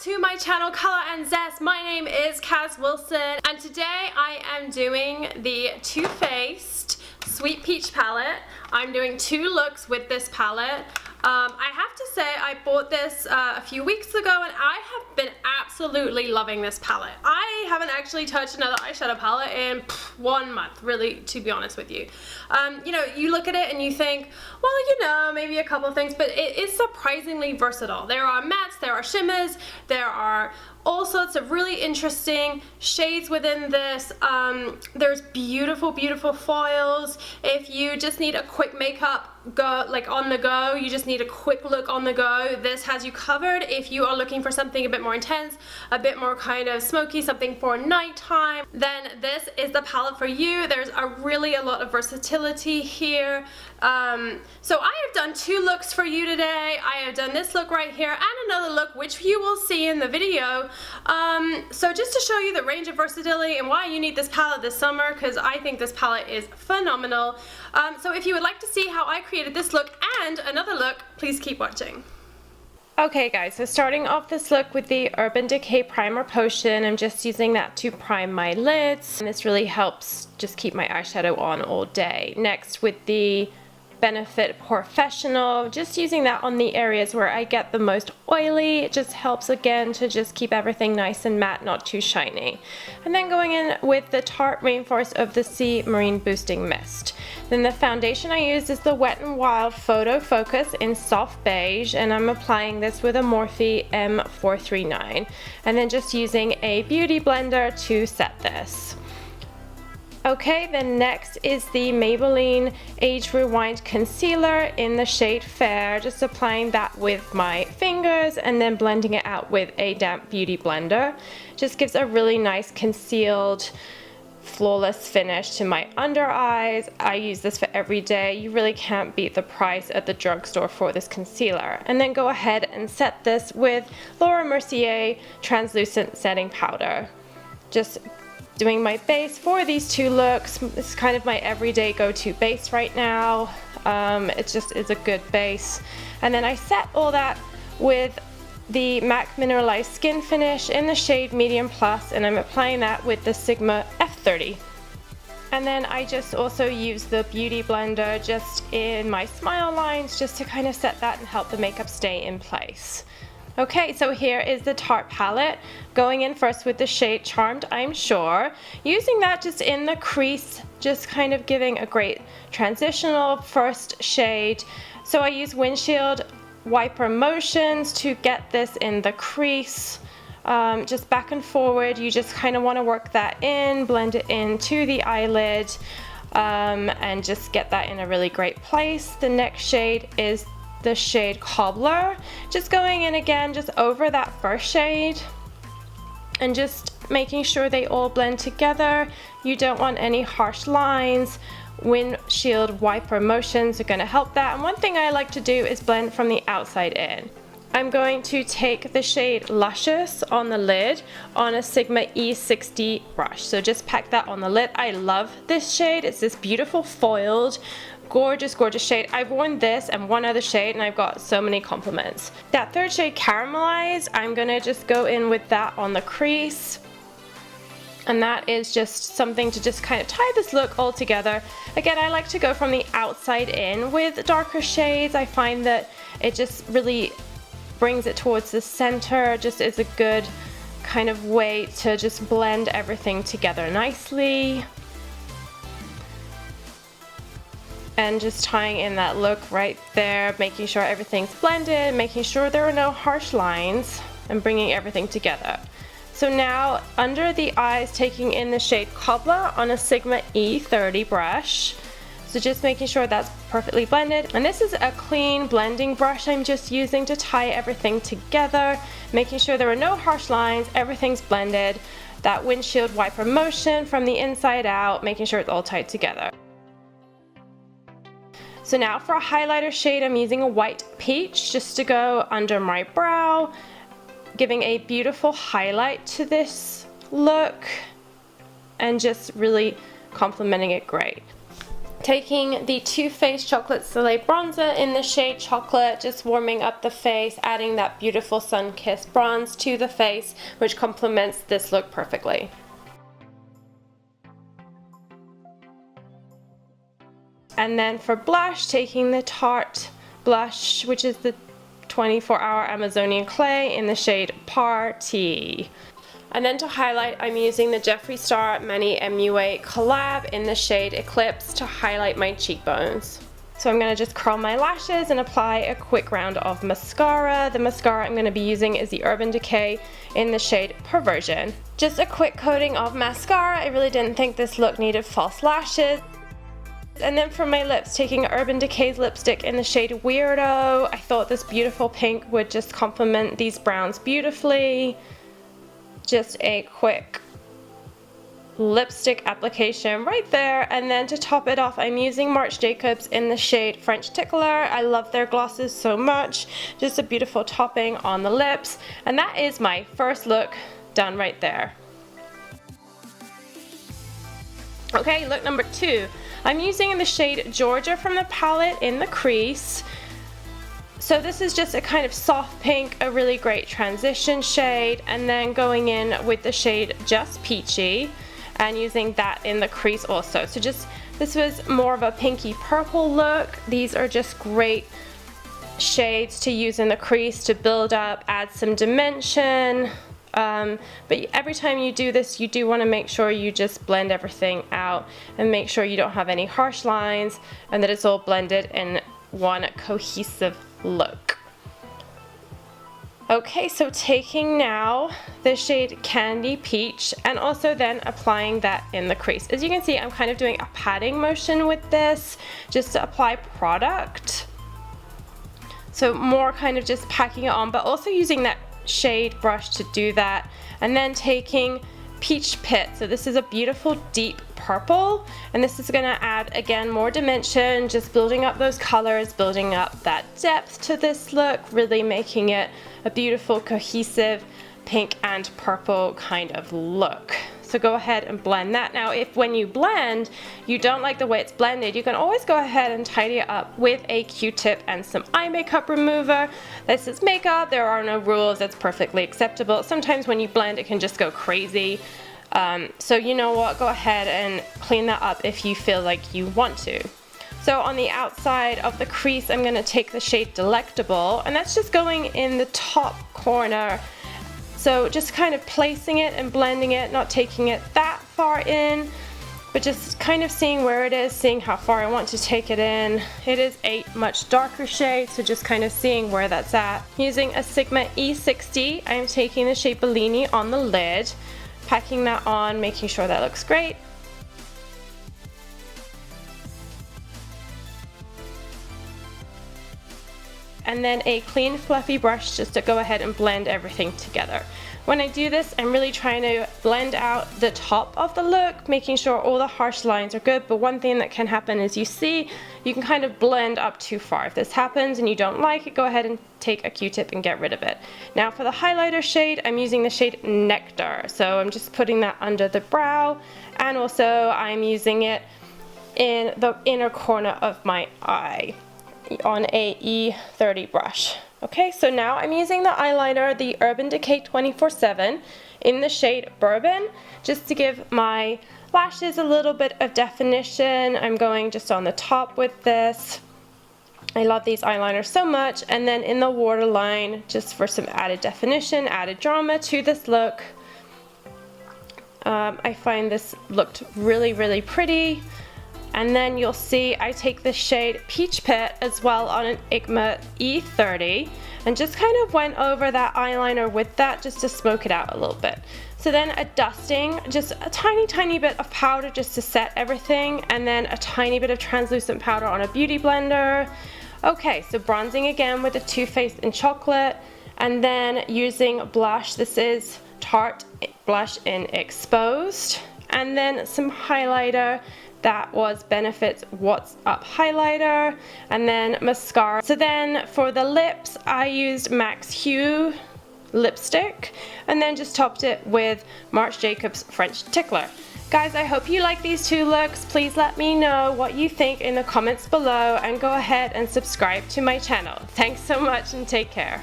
to my channel Color and Zest. My name is Kaz Wilson and today I am doing the Too Faced Sweet Peach palette. I'm doing 2 looks with this palette. I have to say I bought this a few weeks ago and I have been absolutely loving this palette. I haven't actually touched another eyeshadow palette in 1 month, really, to be honest with you. You know, you look at it and you think, well, you know, maybe a couple of things, but it is surprisingly versatile. There are mattes, there are shimmers, there are all sorts of really interesting shades within this. There's beautiful, beautiful foils. If you just need a quick makeup on the go, you just need a quick look on the go, this has you covered. If you are looking for something a bit more intense, a bit more kind of smoky, something for nighttime, then this is the palette for you. There's a lot of versatility here. So I have done 2 looks for you today. I have done this look right here and another look which you will see in the video. So just to show you the range of versatility and why you need this palette this summer, because I think this palette is phenomenal. So if you would like to see how I created this look and another look, please keep watching. Okay guys, so starting off this look with the Urban Decay Primer Potion, I'm just using that to prime my lids. And this really helps just keep my eyeshadow on all day. Next with the Benefit POREfessional, just using that on the areas where I get the most oily. It just helps again to just keep everything nice and matte, not too shiny. And then going in with the Tarte Rainforest of the Sea Marine Boosting Mist. Then the foundation I use is the Wet n Wild Photo Focus in Soft Beige, and I'm applying this with a Morphe M527. And then just using a beauty blender to set this. Okay, then next is the Maybelline Age Rewind Concealer in the shade Fair. Just applying that with my fingers and then blending it out with a damp beauty blender. Just gives a really nice concealed, flawless finish to my under eyes. I use this for every day. You really can't beat the price at the drugstore for this concealer. And then go ahead and set this with Laura Mercier Translucent Setting Powder. Just doing my base for these 2 looks. This is kind of my everyday go-to base right now. It's a good base. And then I set all that with the MAC Mineralize Skinfinish in the shade Medium Plus, and I'm applying that with the Sigma F30. And then I just also use the beauty blender just in my smile lines just to kind of set that and help the makeup stay in place. Okay, so here is the Tarte palette. Going in first with the shade Charmed, I'm Sure. Using that just in the crease, just kind of giving a great transitional first shade. So I use windshield wiper motions to get this in the crease. Just back and forward, you just kind of want to work that in, blend it into the eyelid, and just get that in a really great place. The next shade is the shade Cobbler, just going in again just over that first shade and just making sure they all blend together. You don't want any harsh lines. Windshield wiper motions are going to help that. And one thing I like to do is blend from the outside in. I'm going to take the shade Luscious on the lid on a Sigma E60 brush. So just pack that on the lid. I love this shade. It's this beautiful foiled, gorgeous, gorgeous shade. I've worn this and one other shade and I've got so many compliments. That third shade Caramelize, I'm gonna just go in with that on the crease. And that is just something to just kind of tie this look all together. Again, I like to go from the outside in with darker shades. I find that it just really brings it towards the center, just is a good kind of way to just blend everything together nicely. And just tying in that look right there, making sure everything's blended, making sure there are no harsh lines, and bringing everything together. So now under the eyes, taking in the shade Cobbler on a Sigma E30 brush. So just making sure that's perfectly blended. And this is a clean blending brush I'm just using to tie everything together, making sure there are no harsh lines, everything's blended. That windshield wiper motion from the inside out, making sure it's all tied together. So now for a highlighter shade, I'm using a White Peach just to go under my brow, giving a beautiful highlight to this look and just really complementing it great. Taking the Too Faced Chocolate Soleil bronzer in the shade Chocolate, just warming up the face, adding that beautiful sun-kissed bronze to the face, which complements this look perfectly. And then for blush, taking the Tarte blush, which is the 24-hour Amazonian clay in the shade Party. And then to highlight, I'm using the Jeffree Star Manny MUA collab in the shade Eclipse to highlight my cheekbones. So I'm going to just curl my lashes and apply a quick round of mascara. The mascara I'm going to be using is the Urban Decay in the shade Peversion. Just a quick coating of mascara. I really didn't think this look needed false lashes. And then for my lips, taking Urban Decay's lipstick in the shade Weirdo. I thought this beautiful pink would just complement these browns beautifully. Just a quick lipstick application right there, and then to top it off I'm using Marc Jacobs in the shade French Tickler. I love their glosses so much. Just a beautiful topping on the lips, and that is my first look done right there. Okay, look number 2. I'm using the shade Georgia from the palette in the crease. So this is just a kind of soft pink, a really great transition shade, and then going in with the shade Just Peachy and using that in the crease also. So just, this was more of a pinky purple look. These are just great shades to use in the crease to build up, add some dimension. But every time you do this, you do want to make sure you just blend everything out and make sure you don't have any harsh lines and that it's all blended in one cohesive look. Okay, so taking now the shade Candy Peach and also then applying that in the crease. As you can see, I'm kind of doing a patting motion with this just to apply product. So more kind of just packing it on, but also using that shade brush to do that. And then taking Peach Pit. So this is a beautiful deep purple, and this is going to add again more dimension, just building up those colors, building up that depth to this look, really making it a beautiful cohesive pink and purple kind of look. So go ahead and blend that. Now if when you blend you don't like the way it's blended, you can always go ahead and tidy it up with a Q-tip and some eye makeup remover. This is makeup, there are no rules, it's perfectly acceptable. Sometimes when you blend it can just go crazy. So you know what, go ahead and clean that up if you feel like you want to. So on the outside of the crease I'm going to take the shade Delectable, and that's just going in the top corner. So just kind of placing it and blending it, not taking it that far in, but just kind of seeing where it is, seeing how far I want to take it in. It is a much darker shade, so just kind of seeing where that's at. Using a Sigma E60, I am taking the shade Bellini on the lid, packing that on, making sure that looks great. And then a clean fluffy brush just to go ahead and blend everything together. When I do this, I'm really trying to blend out the top of the look, making sure all the harsh lines are good, but one thing that can happen is you see, you can kind of blend up too far. If this happens and you don't like it, go ahead and take a Q-tip and get rid of it. Now for the highlighter shade, I'm using the shade Nectar. So I'm just putting that under the brow, and also I'm using it in the inner corner of my eye on a E30 brush. Okay, so now I'm using the eyeliner, the Urban Decay 24/7 in the shade Bourbon, just to give my lashes a little bit of definition. I'm going just on the top with this. I love these eyeliners so much. And then in the waterline, just for some added definition, added drama to this look. I find this looked really, really pretty. And then you'll see I take the shade Peach Pit as well on an IGMA E30 and just kind of went over that eyeliner with that just to smoke it out a little bit. So then a dusting, just a tiny bit of powder just to set everything, and then a tiny bit of translucent powder on a beauty blender. Okay, so bronzing again with the Too Faced in Chocolate, and then using blush. This is Tarte blush in Exposed, and then some highlighter. That was Benefit's What's Up highlighter, and then mascara. So then for the lips, I used Max Hue lipstick, and then just topped it with Marc Jacobs French Tickler. Guys, I hope you like these two looks. Please let me know what you think in the comments below and go ahead and subscribe to my channel. Thanks so much and take care.